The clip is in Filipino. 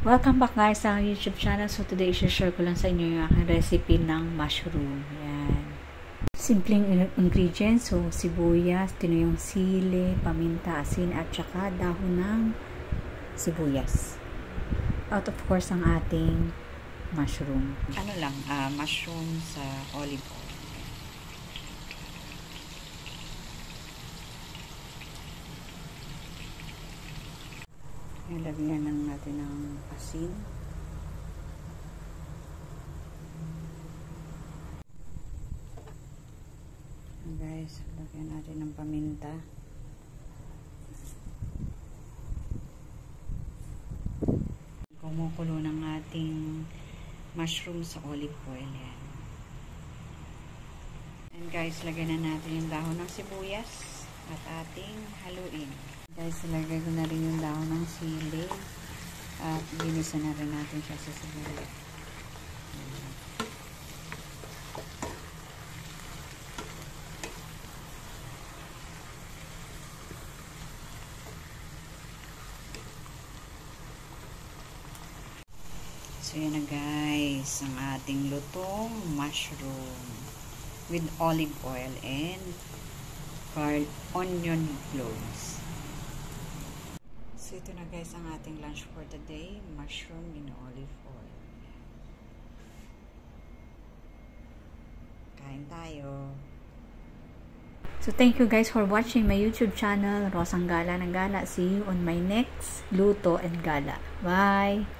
Welcome back guys sa YouTube channel. So today, i-share ko lang sa inyo yung aking recipe ng mushroom. Yan. Simpleng ingredients. So, sibuyas, tinuyong sili, paminta, asin, at saka dahon ng sibuyas. Out of course, ang ating mushroom. Ano lang, mushroom sa olive oil. Lagyan lang natin ng asin. Guys, lagyan natin ng paminta. Kumukulo ng ating mushroom sa olive oil. Yan. And guys, lagyan na natin yung dahon ng sibuyas at ating haluin. Guys, ilagay ko na rin yung dahon ng sili at ginisa na rin natin siya sa sibuyas. So yan na guys, ang ating lutong mushroom with olive oil and onion cloves. So, ito na guys ang ating lunch for today. Mushroom in olive oil. Kain tayo. So, thank you guys for watching my YouTube channel, Rosang Gala ng Gala. See you on my next Luto and Gala. Bye!